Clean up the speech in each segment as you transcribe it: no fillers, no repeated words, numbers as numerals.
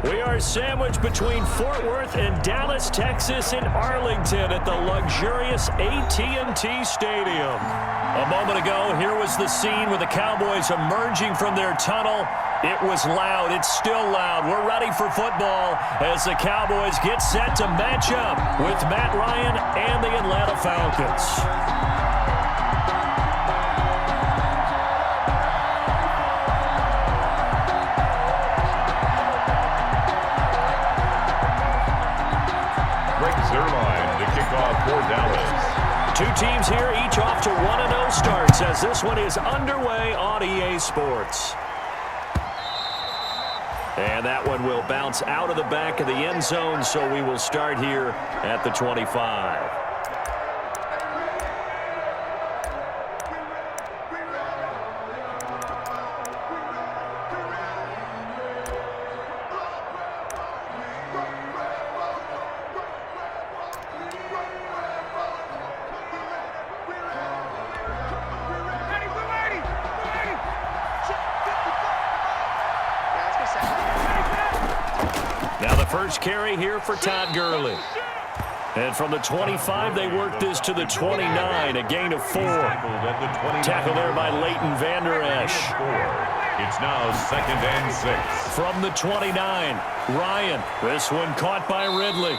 We are sandwiched between Fort Worth and Dallas, Texas in Arlington at the luxurious AT&T Stadium. A moment ago, here was the scene with the Cowboys emerging from their tunnel. It was loud. It's still loud. We're ready for football as the Cowboys get set to match up with Matt Ryan and the Atlanta Falcons. Two teams here, each off to 1-0 starts as this one is underway on EA Sports. And that one will bounce out of the back of the end zone, so we will start here at the 25. First carry here for Todd Gurley. And from the 25, they work this to the 29, a gain of 4. Tackle there by Leighton Vander Esch. It's now 2nd and 6. From the 29, Ryan. This one caught by Ridley.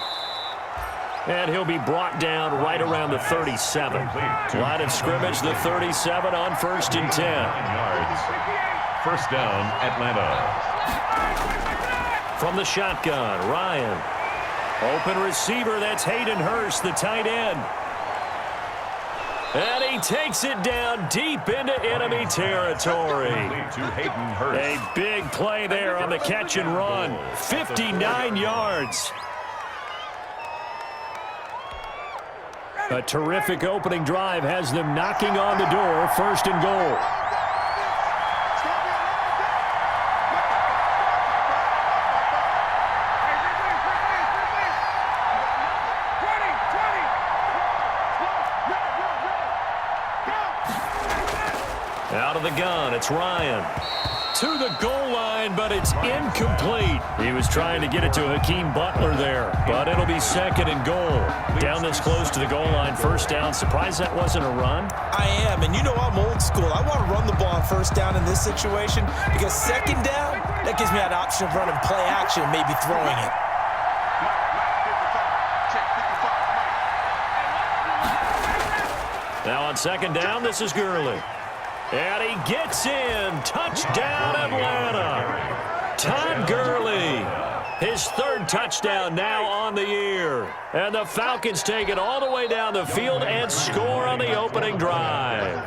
And he'll be brought down right around the 37. Line of scrimmage, the 37 on 1st and 10. First down, Atlanta. From the shotgun, Ryan. Open receiver, that's Hayden Hurst, the tight end. And he takes it down deep into enemy territory. A big play there on the catch and run. 59 yards. A terrific opening drive has them knocking on the door, 1st and goal. Out of the gun, it's Ryan. To the goal line, but it's incomplete. He was trying to get it to Hakeem Butler there, but it'll be 2nd and goal. Down this close to the goal line, 1st down. Surprised that wasn't a run? I am, and you know I'm old school. I want to run the ball on 1st down in this situation because 2nd down, that gives me that option of running play action, maybe throwing it. Now on 2nd down, this is Gurley. And he gets in. Touchdown, Atlanta. Todd Gurley. His 3rd touchdown now on the year. And the Falcons take it all the way down the field and score on the opening drive.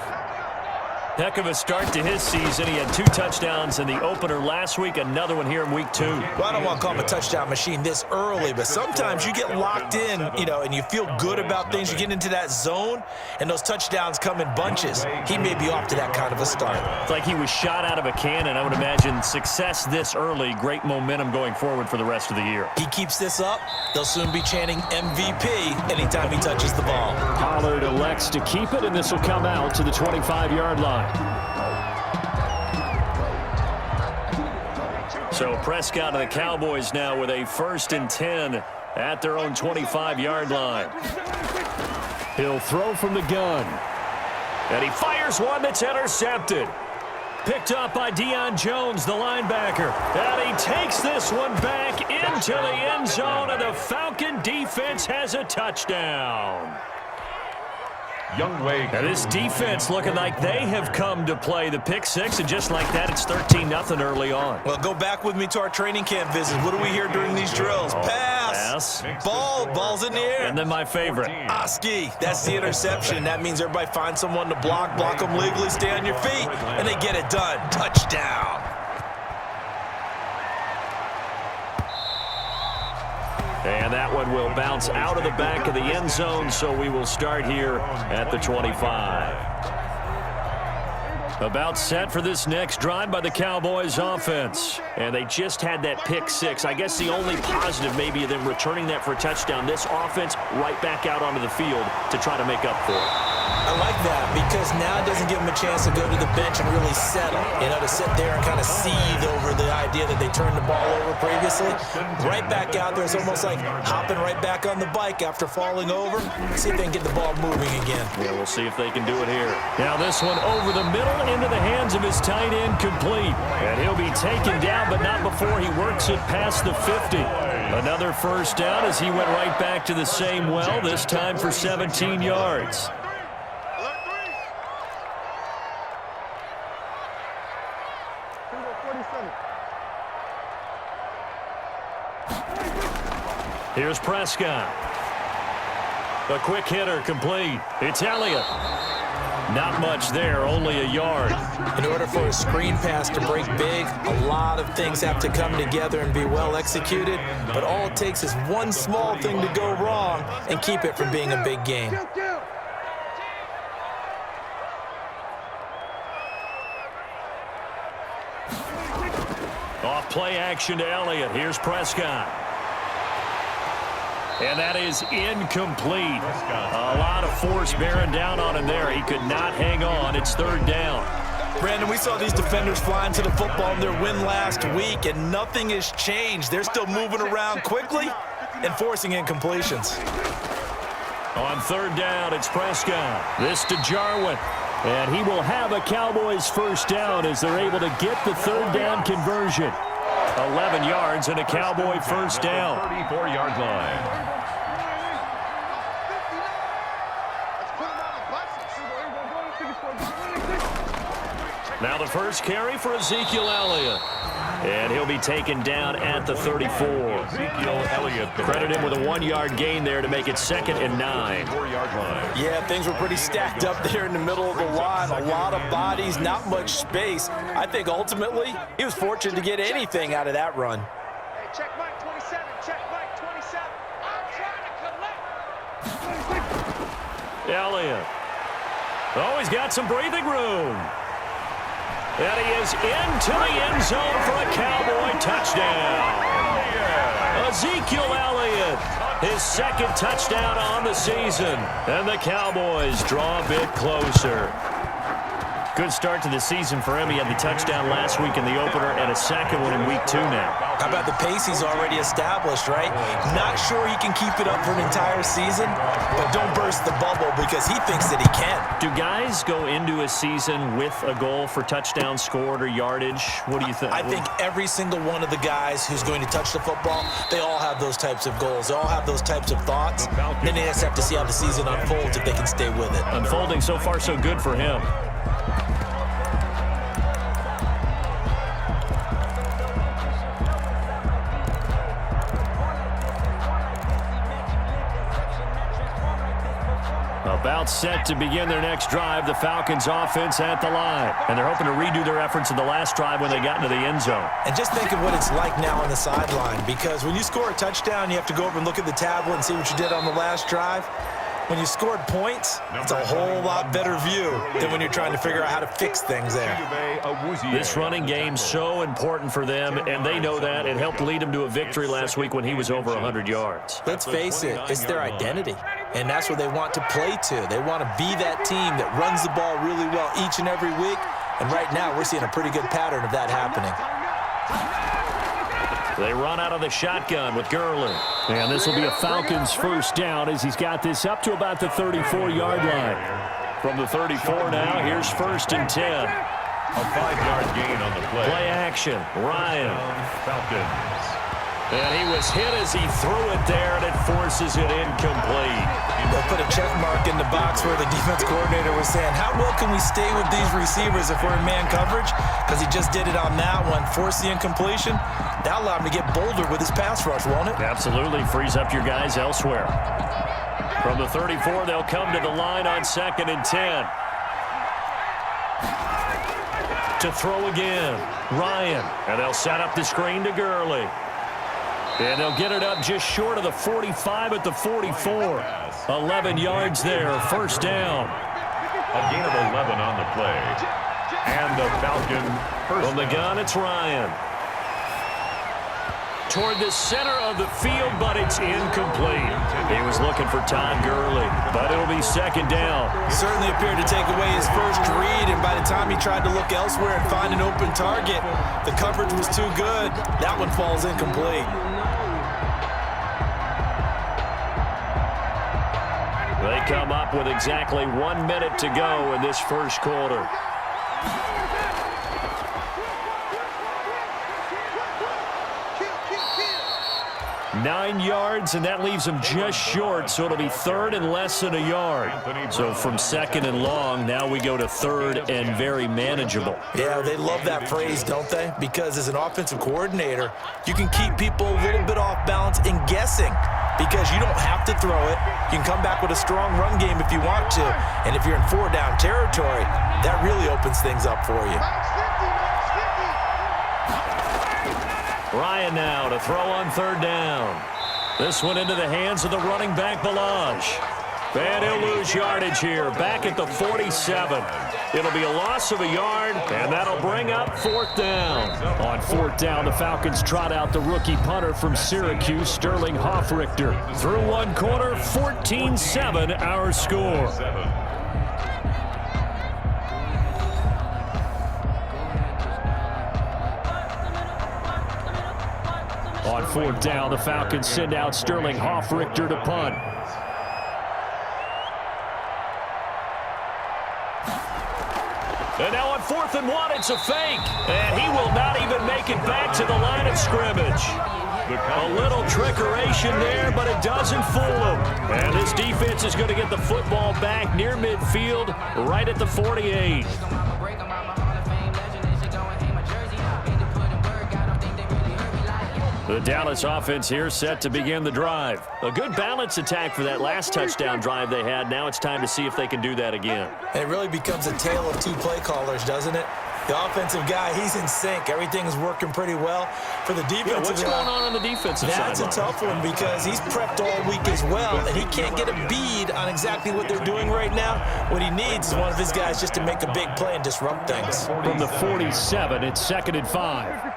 Heck of a start to his season. He had 2 touchdowns in the opener last week, another one here in week 2. Well, I don't want to call him a touchdown machine this early, but sometimes you get locked in, and you feel good about things. You get into that zone, and those touchdowns come in bunches. He may be off to that kind of a start. It's like he was shot out of a cannon. I would imagine success this early, great momentum going forward for the rest of the year. He keeps this up, they'll soon be chanting MVP anytime he touches the ball. Pollard elects to keep it, and this will come out to the 25-yard line. So Prescott and the Cowboys now with a 1st and 10 at their own 25-yard line. He'll throw from the gun. And he fires one that's intercepted. Picked up by Deion Jones, the linebacker. And he takes this one back into the end zone, and the Falcon defense has a touchdown. And this defense looking like they have come to play the pick 6, and just like that, it's 13-0 early on. Well, go back with me to our training camp visit. What do we hear during these drills? Pass. Ball's in the air. And then my favorite. Oski, that's the interception. That means everybody finds someone to block them legally, stay on your feet, and they get it done. Touchdown. And that one will bounce out of the back of the end zone, so we will start here at the 25. About set for this next drive by the Cowboys offense. And they just had that pick 6. I guess the only positive maybe of them returning that for a touchdown. This offense right back out onto the field to try to make up for it. I like that because now it doesn't give them a chance to go to the bench and really settle, to sit there and kind of seethe over the idea that they turned the ball over previously. Right back out there, it's almost like hopping right back on the bike after falling over. See if they can get the ball moving again. Yeah, we'll see if they can do it here. Now this one over the middle into the hands of his tight end, complete. And he'll be taken down, but not before he works it past the 50. Another first down as he went right back to the same well, this time for 17 yards. Here's Prescott. A quick hitter, complete. It's Elliott. Not much there, only a yard. In order for a screen pass to break big, a lot of things have to come together and be well executed, but all it takes is one small thing to go wrong and keep it from being a big game. Off play action to Elliott. Here's Prescott. And that is incomplete. A lot of force bearing down on him there. He could not hang on. It's third down. Brandon, we saw these defenders flying to the football in their win last week, and nothing has changed. They're still moving around quickly and forcing incompletions. On third down, it's Prescott. This to Jarwin. And he will have a Cowboys first down as they're able to get the third down conversion. 11 yards and a Cowboy first down. 34-yard line. Now the first carry for Ezekiel Elliott. And he'll be taken down at the 34. Ezekiel Elliott. Credit him with a 1-yard gain there to make it 2nd and 9. 4-yard line. Yeah, things were pretty stacked up there in the middle of the line. A lot of bodies, not much space. I think ultimately he was fortunate to get anything out of that run. Hey, check Mike 27. Check Mike 27. I'm trying to collect. Elliott. Oh, he's got some breathing room. And he is into the end zone for a Cowboy touchdown. Ezekiel Elliott, his 2nd touchdown on the season. And the Cowboys draw a bit closer. Good start to the season for him. He had the touchdown last week in the opener and a 2nd one in week 2 now. How about the pace he's already established, right? Not sure he can keep it up for an entire season, but don't burst the bubble because he thinks that he can. Do guys go into a season with a goal for touchdown scored or yardage? What do you think? I think every single one of the guys who's going to touch the football, they all have those types of goals. They all have those types of thoughts. Then they just have to see how the season unfolds if they can stay with it. Unfolding so far so good for him. About set to begin their next drive, the Falcons offense at the line. And they're hoping to redo their efforts in the last drive when they got into the end zone. And just think of what it's like now on the sideline, because when you score a touchdown, you have to go over and look at the tablet and see what you did on the last drive. When you scored points, it's a whole lot better view than when you're trying to figure out how to fix things there. This running game's so important for them, and they know that. It helped lead them to a victory last week when he was over 100 yards. Let's face it, it's their identity, and that's what they want to play to. They want to be that team that runs the ball really well each and every week, and right now we're seeing a pretty good pattern of that happening. They run out of the shotgun with Gurley. And this will be a Falcons first down as he's got this up to about the 34-yard line. From the 34 now, here's 1st and 10. A 5-yard gain on the play. Play action, Ryan. Falcons. And he was hit as he threw it there, and it forces it incomplete. They'll put a check mark in the box where the defense coordinator was saying, how well can we stay with these receivers if we're in man coverage? Because he just did it on that one, forced the incompletion. That'll allow him to get bolder with his pass rush, won't it? Absolutely, frees up your guys elsewhere. From the 34, they'll come to the line on 2nd and 10. To throw again, Ryan. And they'll set up the screen to Gurley. And they'll get it up just short of the 45 at the 44. 11 yards there, first down. A gain of 11 on the play. And the Falcon first From the gun, it's Ryan. toward the center of the field, but it's incomplete. He was looking for Todd Gurley, but it'll be second down. Certainly appeared to take away his first read, and by the time he tried to look elsewhere and find an open target, the coverage was too good. That one falls incomplete. They come up with exactly 1 minute to go in this first quarter. 9 yards, and that leaves them just short, so it'll be third and less than a yard. So from second and long, now we go to third and very manageable. Yeah, they love that phrase, don't they? Because as an offensive coordinator, you can keep people a little bit off balance and guessing because you don't have to throw it. You can come back with a strong run game if you want to, and if you're in four-down territory, that really opens things up for you. Ryan now to throw on third down. This one into the hands of the running back, Balaj. And he'll lose yardage here, back at the 47. It'll be a loss of a yard, and that'll bring up fourth down. On fourth down, the Falcons trot out the rookie punter from Syracuse, Sterling Hoffrichter. Through one quarter, 14-7 our score. On fourth down, the Falcons send out Sterling Hoffrichter to punt. And now on 4th and 1, it's a fake. And he will not even make it back to the line of scrimmage. A little trickeration there, but it doesn't fool him. And this defense is going to get the football back near midfield, right at the 48. The Dallas offense here set to begin the drive. A good balance attack for that last touchdown drive they had. Now it's time to see if they can do that again. It really becomes a tale of two play callers, doesn't it? The offensive guy, he's in sync. Everything's working pretty well. For the defensive what's going on the defensive side? That's a tough one because he's prepped all week as well, and he can't get a bead on exactly what they're doing right now. What he needs is one of his guys just to make a big play and disrupt things. From the 47, it's 2nd and 5.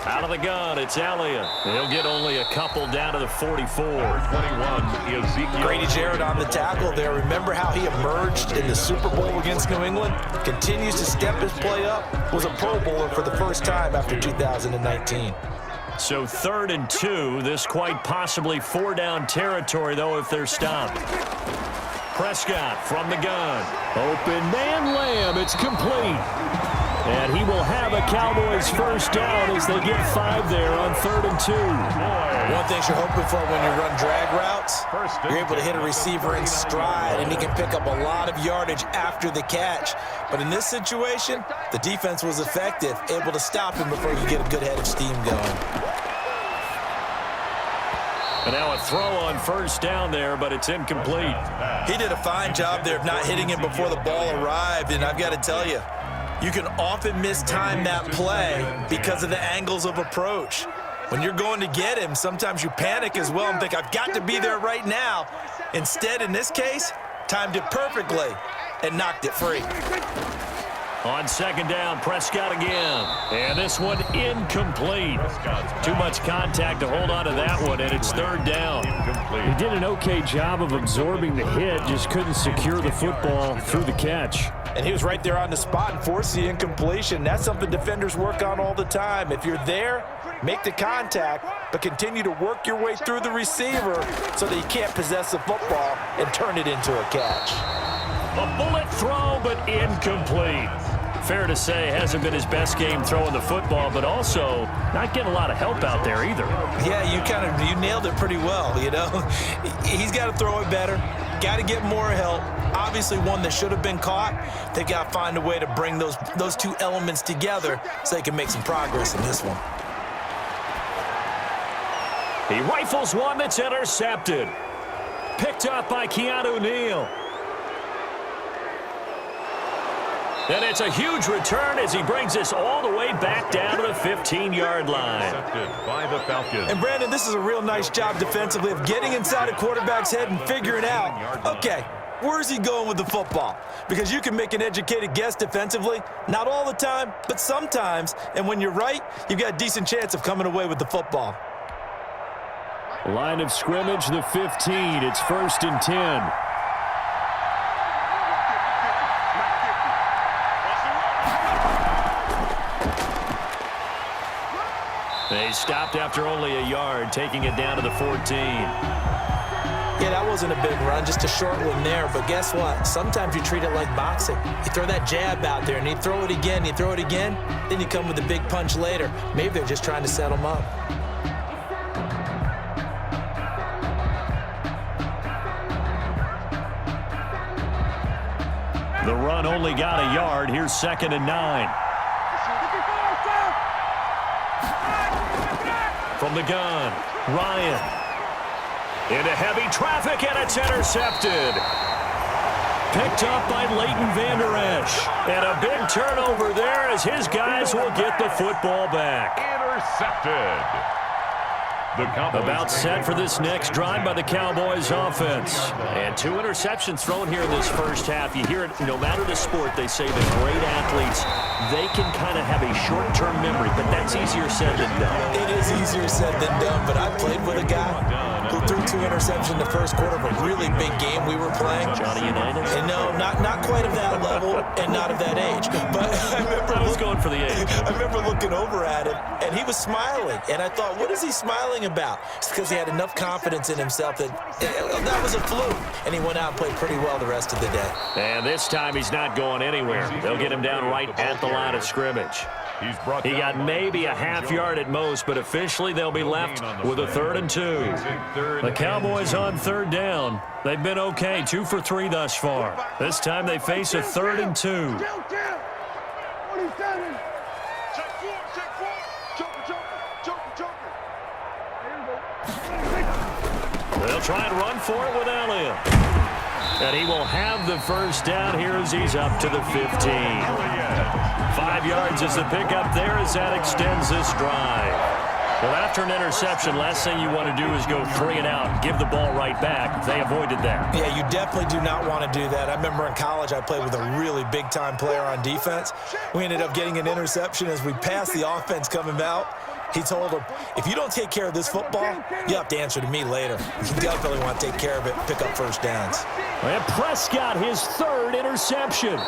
Out of the gun, it's Elliott. He'll get only a couple down to the 44. 21, Ezekiel. Grady Jarrett on the tackle there. Remember how he emerged in the Super Bowl against New England? Continues to step his play up. Was a Pro Bowler for the first time after 2019. So 3rd and 2. This quite possibly 4-down territory, though, if they're stopped. Prescott from the gun. Open man Lamb. It's complete. And he will have a Cowboys first down as they get 5 there on 3rd and 2. One thing you're hoping for when you run drag routes, you're able to hit a receiver in stride, and he can pick up a lot of yardage after the catch. But in this situation, the defense was effective, able to stop him before you get a good head of steam going. And now a throw on first down there, but it's incomplete. He did a fine job there of not hitting him before the ball arrived, and I've got to tell you, you can often mistime that play because of the angles of approach. When you're going to get him, sometimes you panic as well and think, I've got to be there right now. Instead, in this case, timed it perfectly and knocked it free. On 2nd down, Prescott again. And this one incomplete. Too much contact to hold on to that one, and it's 3rd down. He did an okay job of absorbing the hit, just couldn't secure the football through the catch. And he was right there on the spot and forced the incompletion. That's something defenders work on all the time. If you're there, make the contact, but continue to work your way through the receiver so that you can't possess the football and turn it into a catch. A bullet throw, but incomplete. Fair to say, hasn't been his best game throwing the football, but also not getting a lot of help out there either. Yeah, you nailed it pretty well, you know. He's got to throw it better, got to get more help. Obviously one that should have been caught. They got to find a way to bring those two elements together so they can make some progress in this one. He rifles one that's intercepted. Picked up by Keanu Neal. And it's a huge return as he brings us all the way back down to the 15-yard line. Accepted by the Falcons. And, Brandon, this is a real nice job defensively of getting inside a quarterback's head and figuring out, okay, where's he going with the football? Because you can make an educated guess defensively, not all the time, but sometimes. And when you're right, you've got a decent chance of coming away with the football. Line of scrimmage, the 15. It's 1st and 10. They stopped after only a yard, taking it down to the 14. Yeah, that wasn't a big run, just a short one there. But guess what? Sometimes you treat it like boxing. You throw that jab out there, and you throw it again, then you come with a big punch later. Maybe they're just trying to set them up. The run only got a yard. Here's 2nd and 9. From the gun, Ryan. Into heavy traffic, and it's intercepted. Picked up by Leighton Vander Esch. And a big turnover there as his guys will get the football back. Intercepted. About set for this next drive by the Cowboys offense. And 2 interceptions thrown here in this first half. You hear it, no matter the sport, they say that great athletes, they can kind of have a short-term memory, but that's easier said than done. It is easier said than done, but I played with a guy who threw 2 interceptions in the first quarter of a really big game we were playing. Johnny Unitas? And no, not quite of that level and not of that age. But I was going for the age. I remember looking over at him, and he was smiling. And I thought, what is he smiling about? It's because he had enough confidence in himself that that was a fluke. And he went out and played pretty well the rest of the day. And this time he's not going anywhere. They'll get him down right at the line of scrimmage. He got maybe a half yard at most, but officially they'll be left with a 3rd and 2. The Cowboys on 3rd down. They've been okay, 2 for 3 thus far. This time they face a 3rd and 2. They'll try and run for it with Elliott. And he will have the first down here as he's up to the 15. 5 yards is the pickup there as that extends this drive. Well, after an interception, last thing you want to do is go 3 and out and give the ball right back. They avoided that. Yeah, you definitely do not want to do that. I remember in college I played with a really big-time player on defense. We ended up getting an interception as we passed the offense coming out. He told him, if you don't take care of this football, you have to answer to me later. You definitely want to take care of it, pick up first downs. And Prescott, his 3rd interception.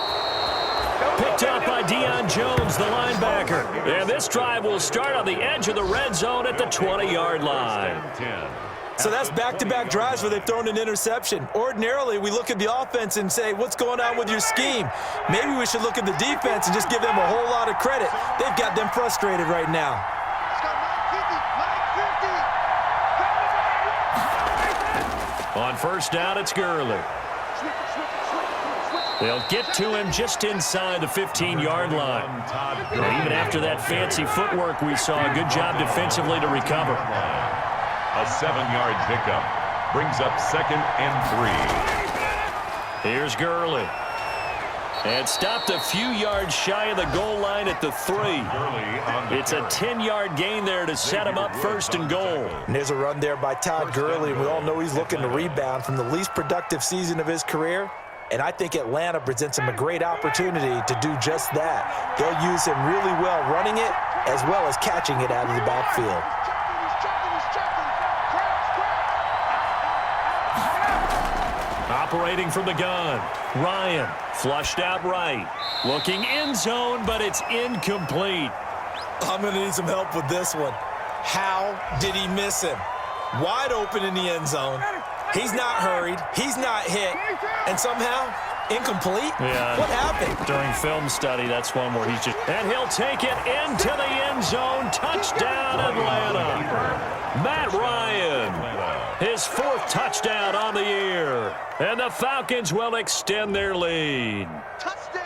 Picked up by Deion Jones, the linebacker. And this drive will start on the edge of the red zone at the 20-yard line. So that's back-to-back drives where they've thrown an interception. Ordinarily, we look at the offense and say, what's going on with your scheme? Maybe we should look at the defense and just give them a whole lot of credit. They've got them frustrated right now. On 1st down, it's Gurley. They'll get to him just inside the 15-yard line. And even after that fancy footwork we saw, a good job defensively to recover. A 7-yard pickup brings up 2nd and 3. Here's Gurley. And stopped a few yards shy of the goal line at the 3. It's a 10-yard gain there to set him up 1st and goal. And there's a run there by Todd Gurley. We all know he's looking to rebound from the least productive season of his career. And I think Atlanta presents him a great opportunity to do just that. They'll use him really well running it as well as catching it out of the backfield. Operating from the gun, Ryan flushed out right. Looking end zone, but it's incomplete. I'm going to need some help with this one. How did he miss him? Wide open in the end zone. He's not hurried. He's not hit. And somehow, incomplete? Yeah. What happened? During film study, that's one where he's just... And he'll take it into the end zone. Touchdown, Atlanta. Matt Ryan, his 4th touchdown on the year. And the Falcons will extend their lead. Touchdown,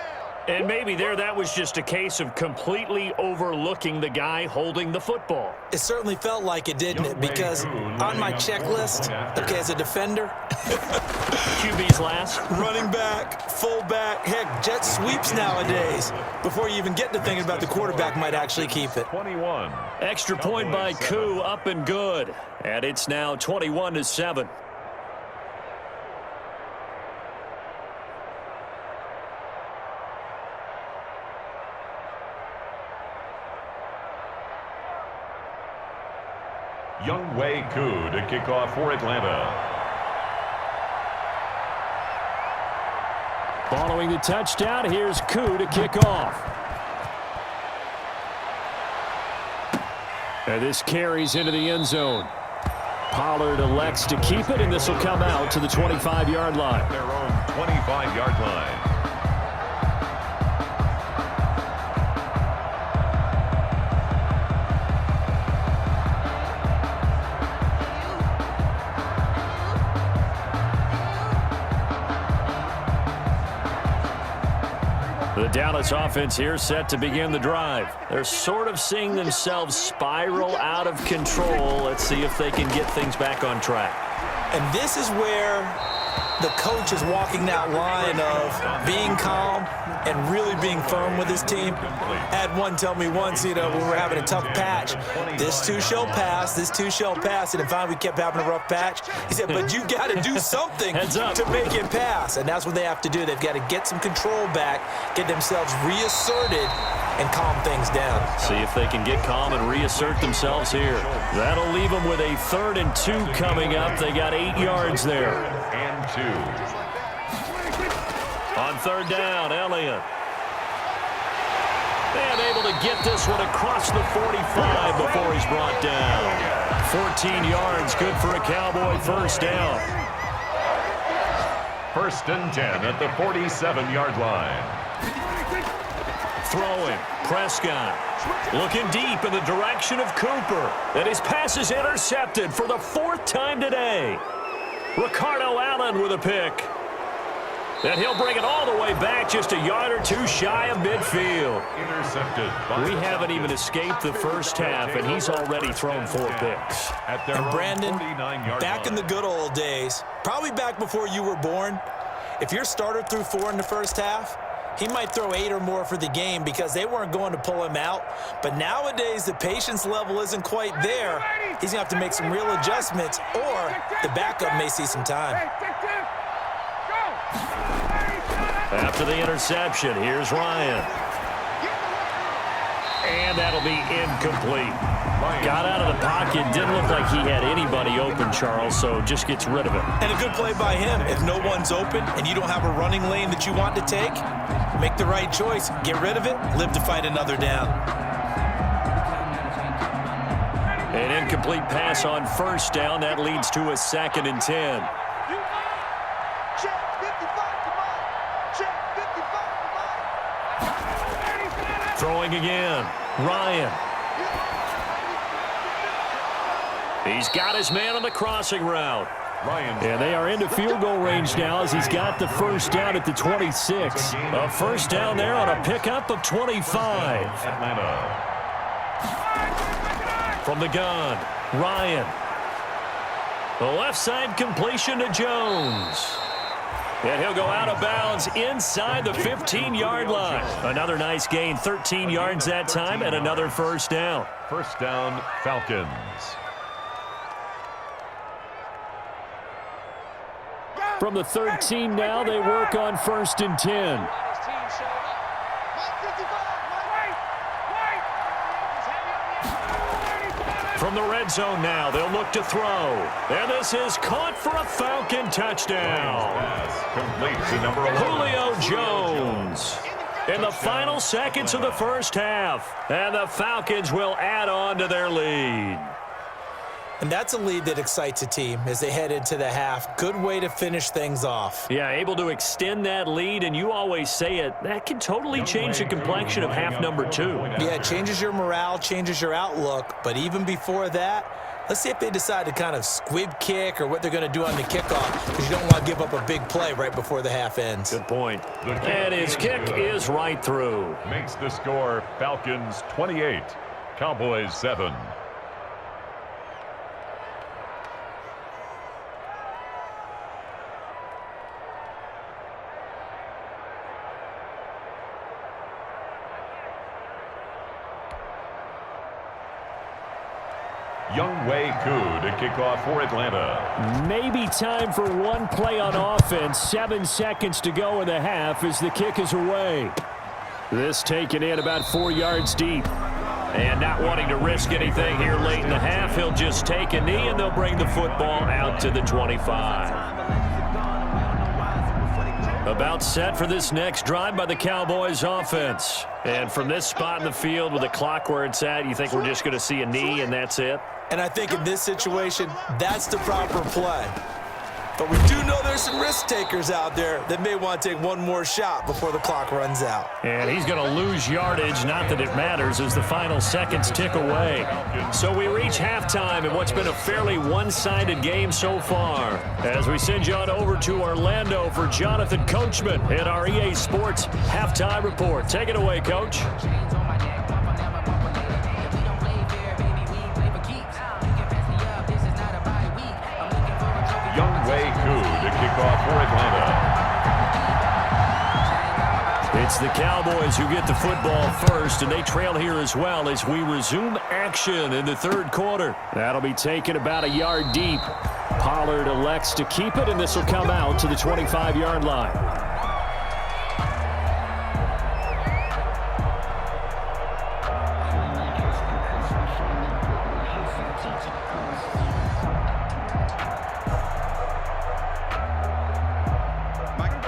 And maybe that was just a case of completely overlooking the guy holding the football. It certainly felt like it, didn't it? Because on my checklist, okay, as a defender, QB's last. running back, fullback, heck, jet sweeps nowadays. Before you even get to thinking about the quarterback might actually keep it. 21. Extra point by Koo, up and good. And it's now 21-7. Younghoe Koo to kick off for Atlanta. Following the touchdown, here's Koo to kick off. And this carries into the end zone. Pollard elects to keep it, and this will come out to the 25-yard line. Their own 25-yard line. The Dallas offense here set to begin the drive. They're sort of seeing themselves spiral out of control. Let's see if they can get things back on track. And this is where the coach is walking that line of being calm and really being firm with his team. Had one tell me once, when we were having a tough patch, this too shall pass, this too shall pass. And finally we kept having a rough patch. He said, but you got to do something to make it pass. And that's what they have to do. They've got to get some control back, get themselves reasserted, and calm things down. See if they can get calm and reassert themselves here. That'll leave them with a 3rd and 2 coming up. They got 8 yards there. And 2. On 3rd down, Elliott. And able to get this one across the 45 before he's brought down. 14 yards, good for a Cowboy 1st down. 1st and 10 at the 47-yard line. Throwing, Prescott. Looking deep in the direction of Cooper. And his pass is intercepted for the 4th time today. Ricardo Allen with a pick. And he'll bring it all the way back just a yard or 2 shy of midfield. Intercepted. We haven't even escaped the first half, and he's already thrown 4 picks. At their And Brandon, 49-yard back in the good old days, probably back before you were born, if your starter threw 4 in the first half, he might throw 8 or more for the game because they weren't going to pull him out. But nowadays, the patience level isn't quite there. He's going to have to make some real adjustments, or the backup may see some time. After the interception, here's Ryan. And that'll be incomplete. Got out of the pocket. Didn't look like he had anybody open, Charles, so just gets rid of it. And a good play by him. If no one's open and you don't have a running lane that you want to take, make the right choice. Get rid of it. Live to fight another down. An incomplete pass on 1st down. That leads to a 2nd and 10. Throwing again. Ryan. He's got his man on the crossing route. And they are into field goal range now as he's got the 1st down at the 26. A 1st down there on a pickup of 25. Atlanta. From the gun, Ryan. The left side completion to Jones. And he'll go out of bounds inside the 15-yard line. Another nice gain, 13 yards that time, and another 1st down. 1st down, Falcons. From the 13 now, they work on 1st and 10. From the red zone now, they'll look to throw. And this is caught for a Falcon touchdown. Complete to number 11. Julio Jones. In the final seconds of the 1st half. And the Falcons will add on to their lead. And that's a lead that excites a team as they head into the half. Good way to finish things off. Yeah, able to extend that lead, and you always say it, that can totally change the complexion of half number 2. Yeah, it changes your morale, changes your outlook. But even before that, Let's see if they decide to kind of squib kick or what they're going to do on the kickoff, because you don't want to give up a big play right before the half ends. Good point. And his kick is right through. Makes the score Falcons 28, Cowboys 7. Younghoe Koo to kick off for Atlanta. Maybe time for one play on offense. 7 seconds to go in the half as the kick is away. This taken in about 4 yards deep. And not wanting to risk anything here late in the half, he'll just take a knee and they'll bring the football out to the 25. About set for this next drive by the Cowboys offense. And from this spot in the field with the clock where it's at, you think we're just going to see a knee and that's it? And I think in this situation, that's the proper play. But we do know there's some risk takers out there that may want to take one more shot before the clock runs out. And he's going to lose yardage, not that it matters, as the final seconds tick away. So we reach halftime in what's been a fairly one-sided game so far. As we send you on over to Orlando for Jonathan Coachman in our EA Sports Halftime Report. Take it away, Coach. Younghoe Koo to kick off for Atlanta. It's the Cowboys who get the football first, and they trail here as well as we resume action in the third quarter. That'll be taken about a yard deep. Pollard elects to keep it, and this will come out to the 25-yard line.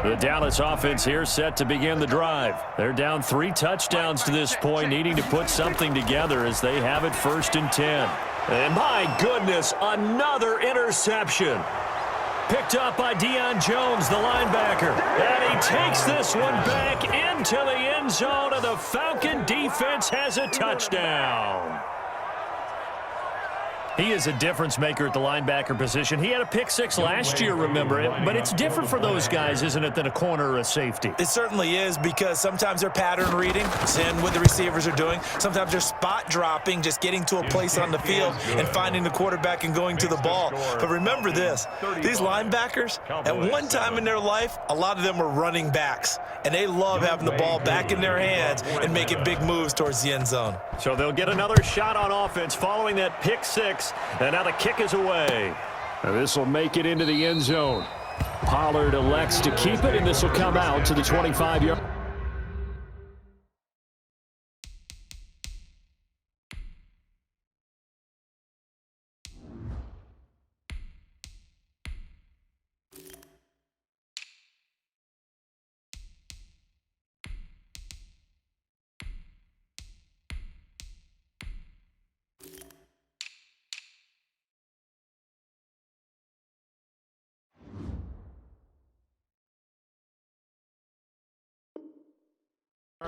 The Dallas offense here set to begin the drive. They're down 3 touchdowns to this point, needing to put something together as they have it 1st and 10. And my goodness, another interception. Picked up by Deion Jones, the linebacker. And he takes this one back into the end zone, and the Falcon defense has a touchdown. He is a difference maker at the linebacker position. He had a pick 6 last year, remember it. But it's different for those guys, isn't it, than a corner or a safety? It certainly is, because sometimes they're pattern reading, seeing what the receivers are doing. Sometimes they're spot dropping, just getting to a place on the field and finding the quarterback and going to the ball. But remember this, these linebackers, at one time in their life, a lot of them were running backs. And they love having the ball back in their hands and making big moves towards the end zone. So they'll get another shot on offense following that pick 6. And now the kick is away. This will make it into the end zone. Pollard elects to keep it, and this will come out to the 25-yard.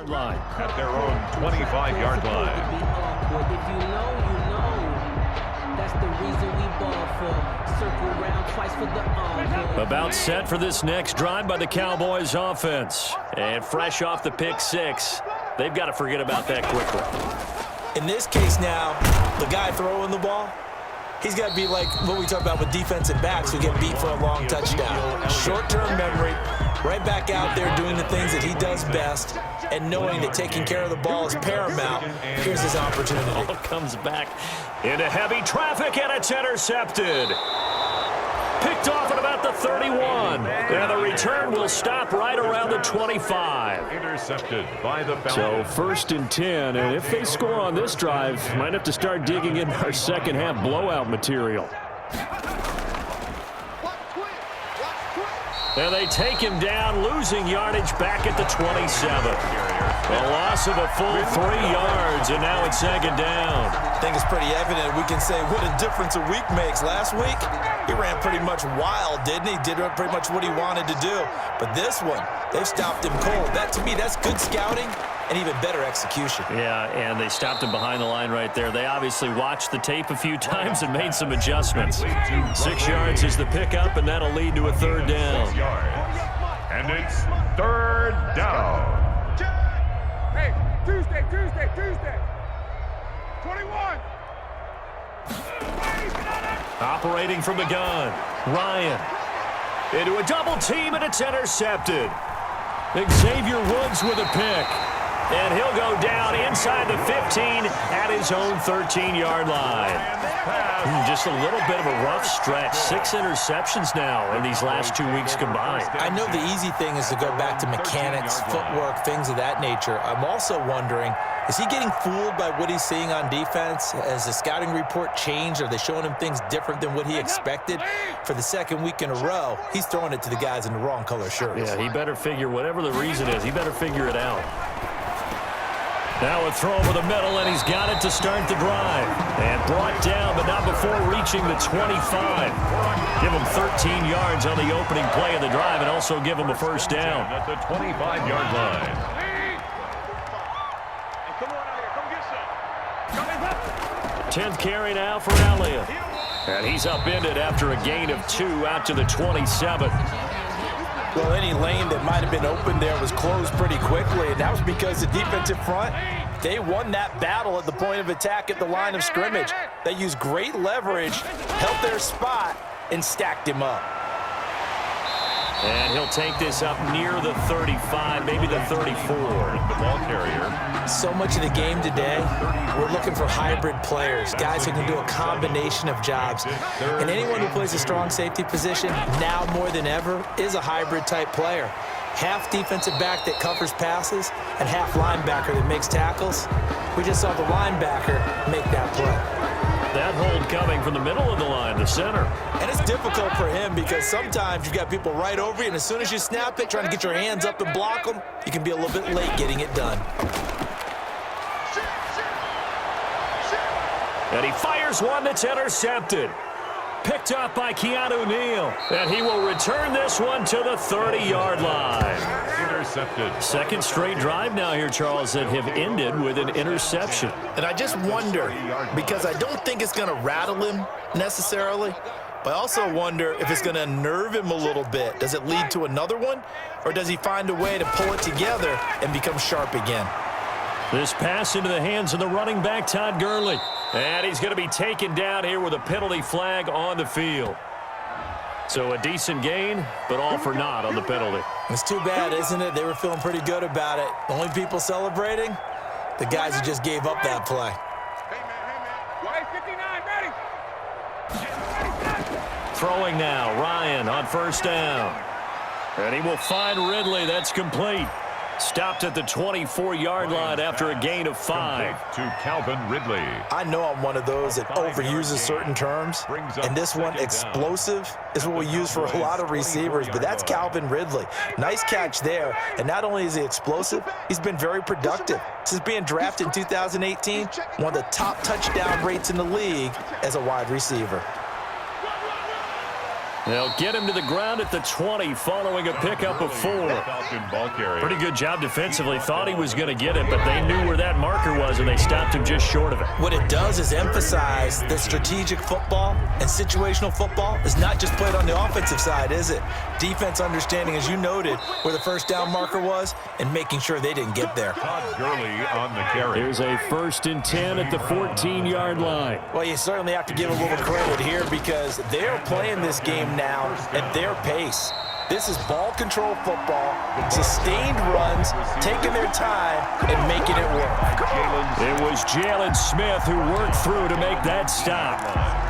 Line. At their own 25-yard line. If you know, you know. That's the reason we ball for. Circle round twice for the encore. About set for this next drive by the Cowboys offense. And fresh off the pick 6, they've got to forget about that quickly. In this case now, the guy throwing the ball, he's got to be like what we talk about with defensive backs who get beat for a long touchdown. Short-term memory, right back out there doing the things that he does best, and knowing that taking care of the ball is paramount. Here's his opportunity. Ball comes back into heavy traffic, and it's intercepted. Picked off at about the 31. And the return will stop right around the 25. Intercepted by the Falcons. So 1st and 10, and if they score on this drive, might have to start digging in our second half blowout material. And they take him down, losing yardage back at the 27. A loss of a full 3 yards, and now it's 2nd down. I think it's pretty evident. We can say what a difference a week makes. Last week, he ran pretty much wild, didn't he? Did pretty much what he wanted to do. But this one, they've stopped him cold. That, to me, that's good scouting and even better execution. Yeah, and they stopped him behind the line right there. They obviously watched the tape a few times and made some adjustments. 6 yards is the pickup, and that'll lead to a third down. And it's third down. Hey, Tuesday. 21. Operating from the gun, Ryan. Into a double team, and it's intercepted. Xavier Woods with a pick. And he'll go down inside the 15 at his own 13-yard line. Just a little bit of a rough stretch. 6 interceptions now in these last 2 weeks combined. I know the easy thing is to go back to mechanics, footwork, things of that nature. I'm also wondering, is he getting fooled by what he's seeing on defense? Has the scouting report changed? Are they showing him things different than what he expected? For the second week in a row, he's throwing it to the guys in the wrong color shirts. Yeah, he better figure, whatever the reason is, he better figure it out. Now a throw over the middle, and he's got it to start the drive. And brought down, but not before reaching the 25. Give him 13 yards on the opening play of the drive, and also give him a first down. At the 25-yard line. 10th carry now for Elliott. And he's upended after a gain of 2 out to the 27. Well, any lane that might have been open there was closed pretty quickly, and that was because the defensive front, they won that battle at the point of attack at the line of scrimmage. They used great leverage, held their spot, and stacked him up. And he'll take this up near the 35, maybe the 34. The ball carrier. So much of the game today, we're looking for hybrid players, guys who can do a combination of jobs. And anyone who plays a strong safety position, now more than ever, is a hybrid type player. Half defensive back that covers passes and half linebacker that makes tackles. We just saw the linebacker make that play. That hold coming from the middle of the line, the center. And it's difficult for him because sometimes you've got people right over you, and as soon as you snap it, trying to get your hands up and block them, you can be a little bit late getting it done. And he fires one that's intercepted. Picked up by Keanu Neal. And he will return this one to the 30-yard line. Intercepted. Second straight drive now here, Charles, that have ended with an interception. And I just wonder, because I don't think it's going to rattle him necessarily, but I also wonder if it's going to unnerve him a little bit. Does it lead to another one, or does he find a way to pull it together and become sharp again? This pass into the hands of the running back, Todd Gurley. And he's going to be taken down here with a penalty flag on the field. So a decent gain, but all for naught on the penalty. It's too bad, isn't it? They were feeling pretty good about it. The only people celebrating, the guys who just gave up that play. Throwing now, Ryan on first down. And he will find Ridley. That's complete. Stopped at the 24-yard line after a gain of 5. To Calvin Ridley. I know I'm one of those that overuses certain terms, and this one, explosive, is what we use for a lot of receivers, but that's Calvin Ridley. Nice catch there, and not only is he explosive, he's been very productive. Since being drafted in 2018, one of the top touchdown rates in the league as a wide receiver. They'll get him to the ground at the 20 following a pickup of 4. Pretty good job defensively. Thought he was going to get it, but they knew where that marker was, and they stopped him just short of it. What it does is emphasize that strategic football and situational football is not just played on the offensive side, is it? Defense understanding, as you noted, where the first down marker was and making sure they didn't get there. Todd Gurley on the carry. Here's a 1st and 10 at the 14-yard line. Well, you certainly have to give a little credit here because they're playing this game now at their pace. This is ball control football, sustained runs, taking their time and making it work. It was Jalen Smith who worked through to make that stop.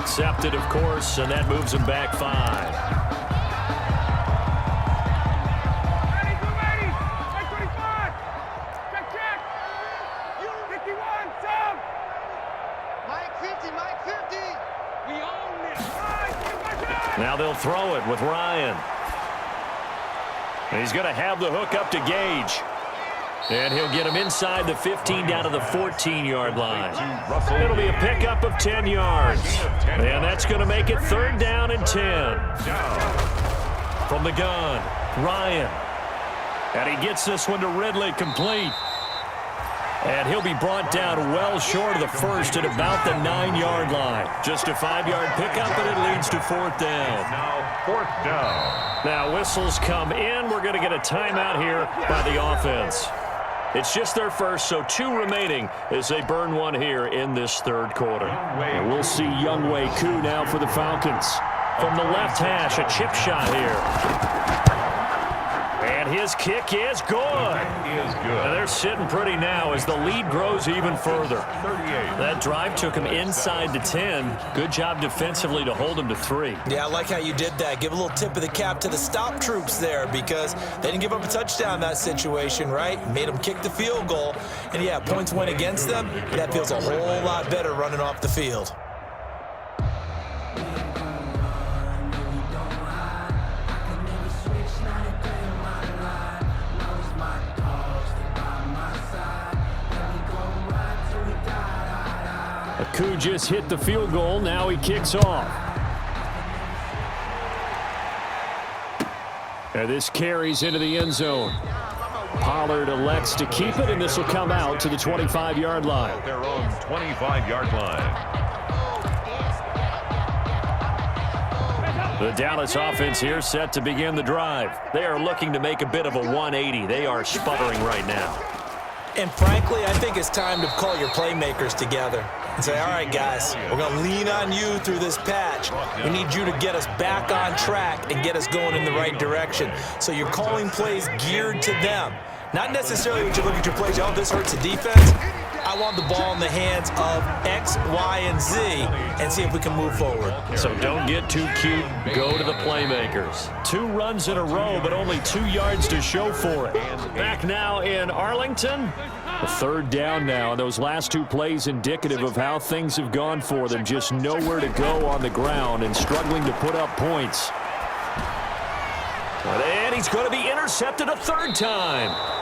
Accepted, of course, and that moves him back 5. Now they'll throw it with Ryan. And he's going to have the hook up to Gage. And he'll get him inside the 15 down to the 14-yard line. It'll be a pickup of 10 yards. And that's going to make it 3rd down and 10. From the gun, Ryan. And he gets this one to Ridley, complete. And he'll be brought down well short of the first at about the 9-yard line. Just a 5-yard pickup, and it leads to 4th down. Now 4th down. Now whistles come in. We're going to get a timeout here by the offense. It's just their first, so 2 remaining as they burn one here in this 3rd quarter. And we'll see Younghoe Koo now for the Falcons. From the left hash, a chip shot here. And his kick is good. And they're sitting pretty now as the lead grows even further. That drive took him inside the 10. Good job defensively to hold him to 3. Yeah, I like how you did that. Give a little tip of the cap to the stop troops there because they didn't give up a touchdown in that situation, right? Made them kick the field goal. And, yeah, points went against them, but that feels a whole lot better running off the field. Koo just hit the field goal. Now he kicks off. And this carries into the end zone. Pollard elects to keep it, and this will come out to the 25-yard line. Their own 25-yard line. The Dallas offense here set to begin the drive. They are looking to make a bit of a 180. They are sputtering right now. And frankly, I think it's time to call your playmakers together and say, all right, guys, we're going to lean on you through this patch. We need you to get us back on track and get us going in the right direction. So you're calling plays geared to them. Not necessarily when you look at your plays, oh, this hurts the defense. I want the ball in the hands of X, Y, and Z and see if we can move forward. So don't get too cute. Go to the playmakers. 2 runs in a row, but only 2 yards to show for it. Back now in Arlington. A 3rd down now. And those last 2 plays indicative of how things have gone for them. Just nowhere to go on the ground and struggling to put up points. And he's going to be intercepted a 3rd time.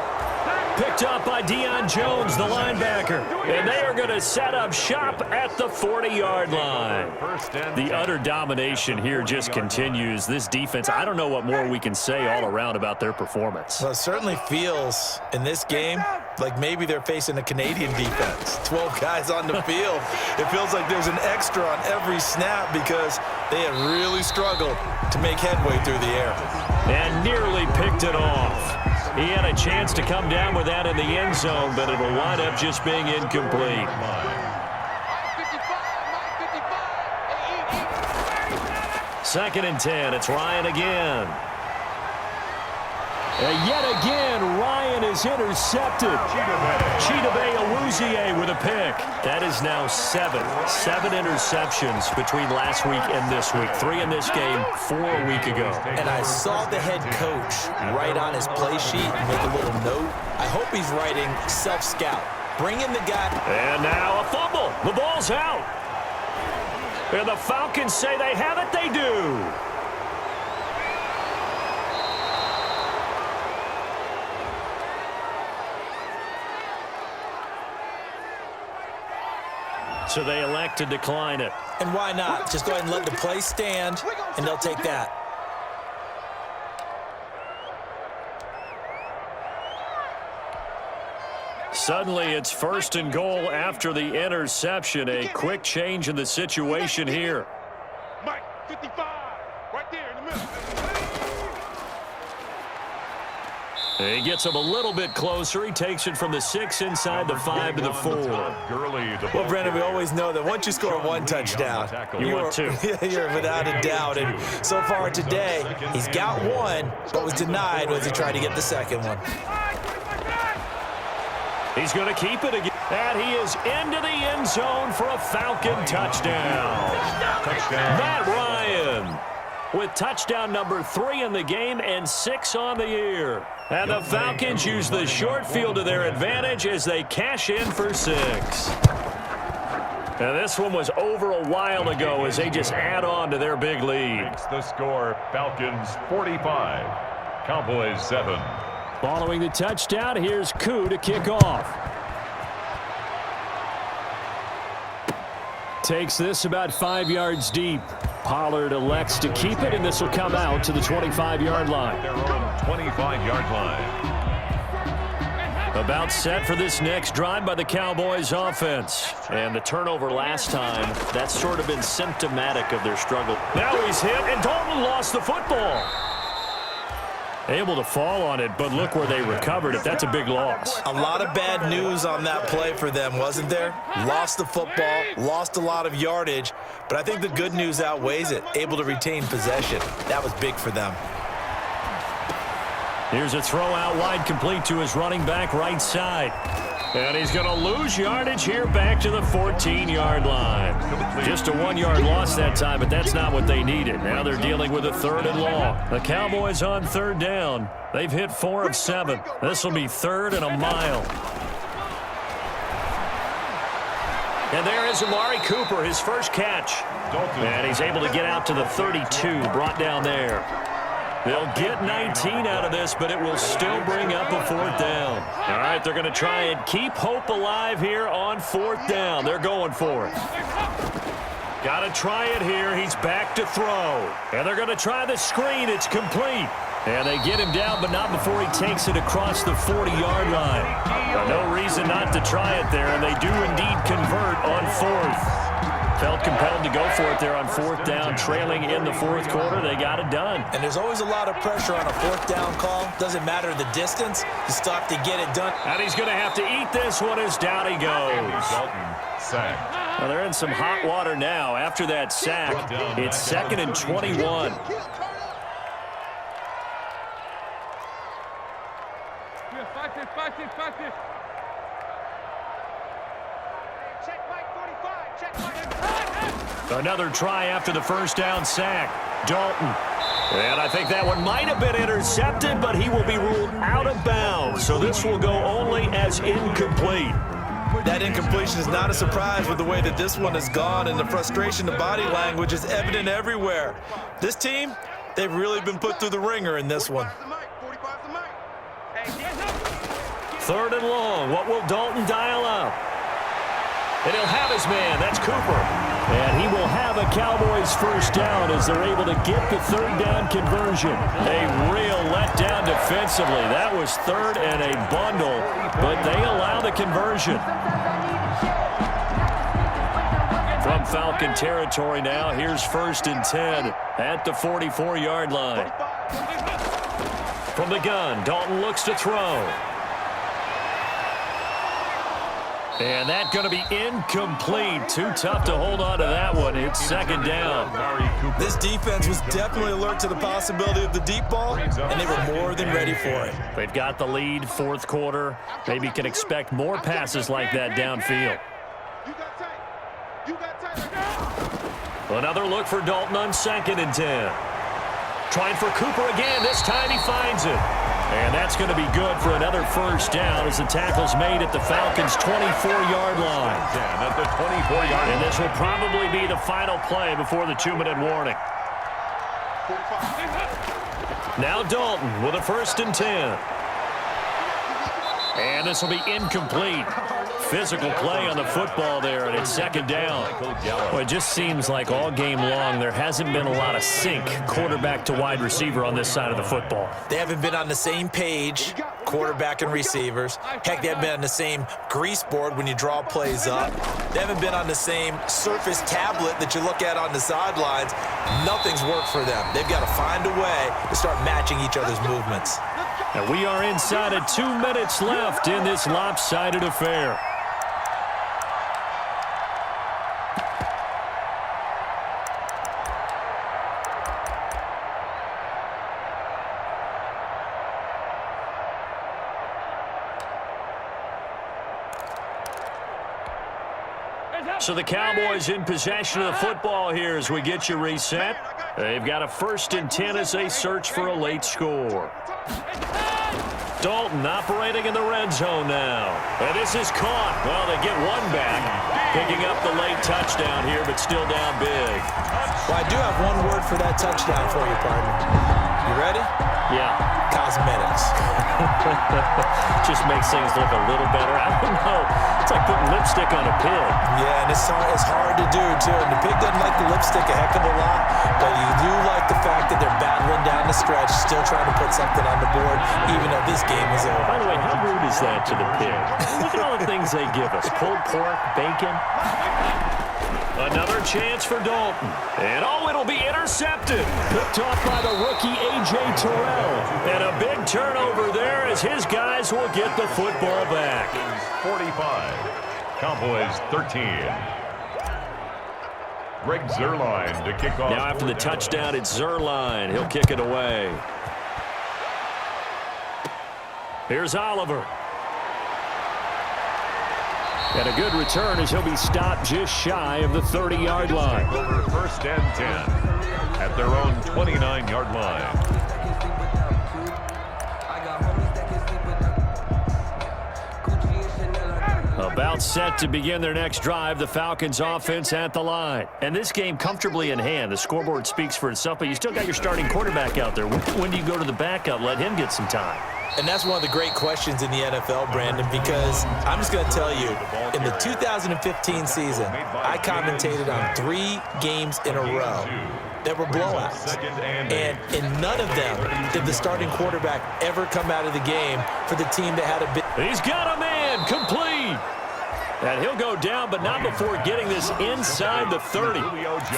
Picked up by Deion Jones, the linebacker. And they are going to set up shop at the 40-yard line. The utter domination here just continues. This defense, I don't know what more we can say all around about their performance. Well, it certainly feels in this game like maybe they're facing a Canadian defense. 12 guys on the field. It feels like there's an extra on every snap because they have really struggled to make headway through the air. And nearly picked it off. He had a chance to come down with that in the end zone, but it'll wind up just being incomplete. 2nd and 10. It's Ryan again. And yet again, Ryan is intercepted. Chidobe Awuzie with a pick. That is now 7 interceptions between last week and this week. 3 in this game, 4 a week ago. And I saw the head coach write on his play sheet and make a little note. I hope he's writing self-scout. Bring in the guy. And now a fumble. The ball's out. And the Falcons say they have it. They do. So they elect to decline it. And why not? Just go ahead and let the play stand, and they'll take that. Suddenly, it's 1st and goal after the interception. A quick change in the situation here. Mike, 55, right there in the middle. He gets him a little bit closer. He takes it from the 6 inside the 5 to the 4. Well, Brendan, we always know that once you score 1 touchdown, you want 2. You're without a doubt. And so far today, he's got 1, but was denied as he tried to get the 2nd one. He's going to keep it again. And he is into the end zone for a Falcon touchdown. Matt Ryan with touchdown number 3 in the game and 6 on the year. And the Falcons use the short field to their advantage as they cash in for 6. And this one was over a while ago as they just add on to their big lead. Makes the score Falcons 45, Cowboys 7. Following the touchdown, here's Koo to kick off. Takes this about 5 yards deep. Pollard elects to keep it, and this will come out to the 25-yard line. Their own 25-yard line. About set for this next drive by the Cowboys offense. And the turnover last time, that's sort of been symptomatic of their struggle. Now he's hit, and Dalton lost the football. Able to fall on it, but look where they recovered it. That's a big loss. A lot of bad news on that play for them, wasn't there? Lost the football, lost a lot of yardage, but I think the good news outweighs it. Able to retain possession. That was big for them. Here's a throw out wide, complete to his running back right side. And he's going to lose yardage here back to the 14-yard line. Just a 1-yard loss that time, but that's not what they needed. Now they're dealing with a 3rd and long. The Cowboys on 3rd down. They've hit 4 of 7. This will be 3rd and a mile. And there is Amari Cooper, his first catch. And he's able to get out to the 32, brought down there. They'll get 19 out of this, but it will still bring up a 4th down. All right, they're going to try and keep hope alive here on 4th down. They're going for it. Got to try it here. He's back to throw. And they're going to try the screen. It's complete. And they get him down, but not before he takes it across the 40-yard line. No reason not to try it there, and they do indeed convert on 4th. Felt compelled to go for it there on 4th down, trailing in the 4th quarter. They got it done. And there's always a lot of pressure on a 4th down call. Doesn't matter the distance. You still have to get it done. And he's going to have to eat this one as down he goes. Sacked. Well, they're in some hot water now. After that sack, it's 2nd and 21. Another try after the 1st down sack. Dalton. And I think that one might have been intercepted, but he will be ruled out of bounds. So this will go only as incomplete. That incompletion is not a surprise with the way that this one has gone, and the frustration, the body language is evident everywhere. This team, they've really been put through the ringer in this one. 3rd and long. What will Dalton dial up? And he'll have his man. That's Cooper. And he will have a Cowboys 1st down as they're able to get the 3rd down conversion. A real letdown defensively. That was 3rd and a bundle, but they allow the conversion. From Falcon territory now, here's 1st and 10 at the 44-yard line. From the gun, Dalton looks to throw. And that's going to be incomplete. Too tough to hold on to that one. It's 2nd down. This defense was definitely alert to the possibility of the deep ball, and they were more than ready for it. They've got the lead, 4th quarter. Maybe can expect more passes like that downfield. Another look for Dalton on 2nd and 10. Trying for Cooper again. This time he finds it. And that's going to be good for another 1st down as the tackle's made at the Falcons' 24-yard line. At the 24-yard line. And this will probably be the final play before the 2-minute warning. Now Dalton with a 1st and 10. And this will be incomplete. Physical play on the football there, and it's 2nd down. Well, it just seems like all game long there hasn't been a lot of sync quarterback to wide receiver on this side of the football. They haven't been on the same page, quarterback and receivers. Heck, they haven't been on the same grease board when you draw plays up. They haven't been on the same surface tablet that you look at on the sidelines. Nothing's worked for them. They've got to find a way to start matching each other's movements. And we are inside of 2 minutes left in this lopsided affair. So the Cowboys in possession of the football here as we get you reset. They've got a 1st and 10 as they search for a late score. Dalton operating in the red zone now. And this is caught. Well, they get one back, picking up the late touchdown here, but still down big. Well, I do have one word for that touchdown for you, partner. You ready? Yeah. Cosmetics. Just makes things look a little better. I don't know. It's like putting lipstick on a pig. Yeah, and it's hard to do, too. And the pig doesn't like the lipstick a heck of a lot, but you do like the fact that they're battling down the stretch, still trying to put something on the board, even though this game is over. By the way, how rude is that to the pig? Look at all the things they give us. Pulled pork, bacon. Another chance for Dalton. And, it'll be intercepted. Picked off by the rookie A.J. Terrell. And a big turnover there as his guys will get the football back. 45. Cowboys 13. Greg Zuerlein to kick off. Now after the touchdown, it's Zuerlein. He'll kick it away. Here's Oliver. And a good return as he'll be stopped just shy of the 30-yard line. Over 1st and 10 at their own 29-yard line. About set to begin their next drive, the Falcons offense at the line. And this game comfortably in hand. The scoreboard speaks for itself, but you still got your starting quarterback out there. When do you go to the backup? Let him get some time. And that's one of the great questions in the NFL, Brandon, because I'm just going to tell you, in the 2015 season, I commentated on 3 games in a row that were blowouts. And in none of them did the starting quarterback ever come out of the game for the team that had a big... He's got a man, complete. And he'll go down, but not before getting this inside the 30.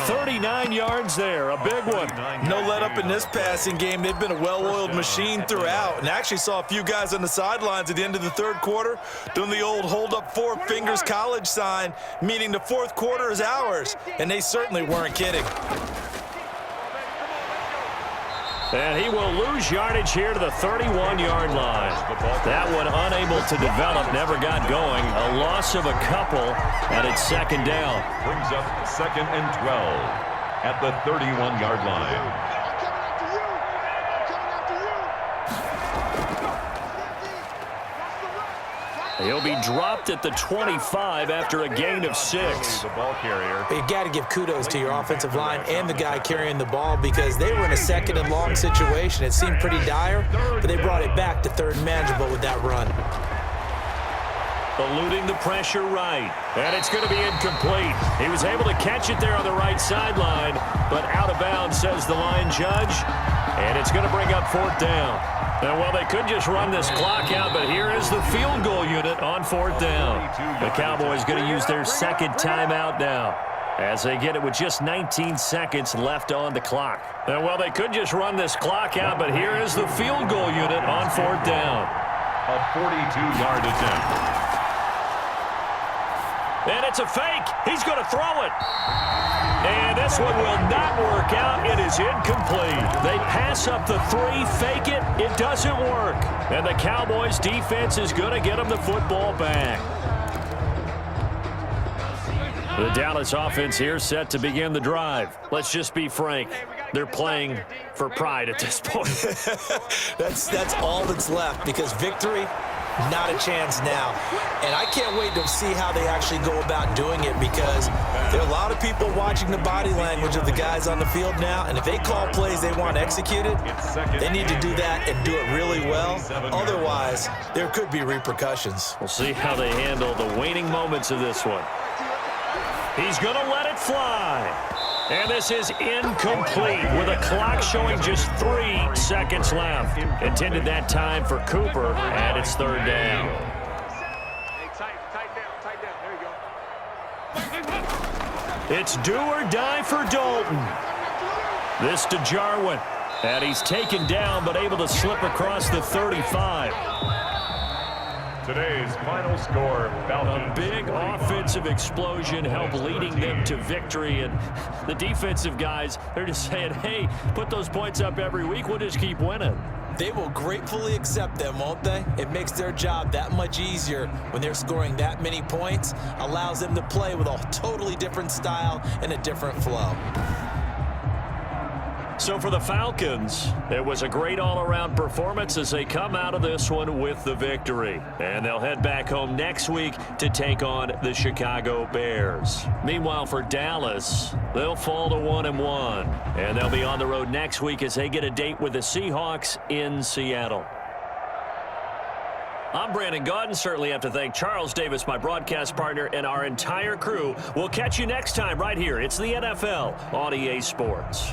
39 yards there, a big one. No let up in this passing game. They've been a well-oiled machine throughout. And I actually saw a few guys on the sidelines at the end of the third quarter doing the old hold up 4 fingers college sign, meaning the fourth quarter is ours. And they certainly weren't kidding. And he will lose yardage here to the 31-yard line. That one unable to develop, never got going. A loss of a couple, and it's second down. Brings up 2nd and 12 at the 31-yard line. He'll be dropped at the 25 after a gain of 6. The ball carrier. You got to give kudos to your offensive line and the guy carrying the ball because they were in a 2nd and long situation. It seemed pretty dire, but they brought it back to 3rd and manageable with that run. Eluding the pressure right, and it's going to be incomplete. He was able to catch it there on the right sideline, but out of bounds, says the line judge, and it's going to bring up 4th down. And, well, they could just run this clock out, but here is the field goal unit on 4th down. The Cowboys going to use their 2nd timeout now as they get it with just 19 seconds left on the clock. And, well, they could just run this clock out, but here is the field goal unit on 4th down. A 42-yard attempt. And it's a fake. He's going to throw it. And this one will not work out. It is incomplete. They pass up the 3, fake it. It doesn't work. And the Cowboys defense is going to get them the football back. The Dallas offense here set to begin the drive. Let's just be frank. They're playing for pride at this point. That's all that's left because victory, not a chance now. And I can't wait to see how they actually go about doing it because there are a lot of people watching the body language of the guys on the field now, and if they call plays they want executed, they need to do that and do it really well. Otherwise, there could be repercussions. We'll see how they handle the waning moments of this one. He's going to let it fly. And this is incomplete with a clock showing just 3 seconds left. Intended that time for Cooper, and it's 3rd down. Hey, tight down. There you go. It's do or die for Dalton. This to Jarwin. And he's taken down, but able to slip across the 35. Today's final score, Falcons. A big offensive explosion helped leading them to victory. And the defensive guys, they're just saying, hey, put those points up every week. We'll just keep winning. They will gratefully accept them, won't they? It makes their job that much easier when they're scoring that many points. Allows them to play with a totally different style and a different flow. So for the Falcons, it was a great all-around performance as they come out of this one with the victory. And they'll head back home next week to take on the Chicago Bears. Meanwhile, for Dallas, they'll fall to 1-1. And they'll be on the road next week as they get a date with the Seahawks in Seattle. I'm Brandon Gaudin. Certainly have to thank Charles Davis, my broadcast partner, and our entire crew. We'll catch you next time right here. It's the NFL on EA Sports.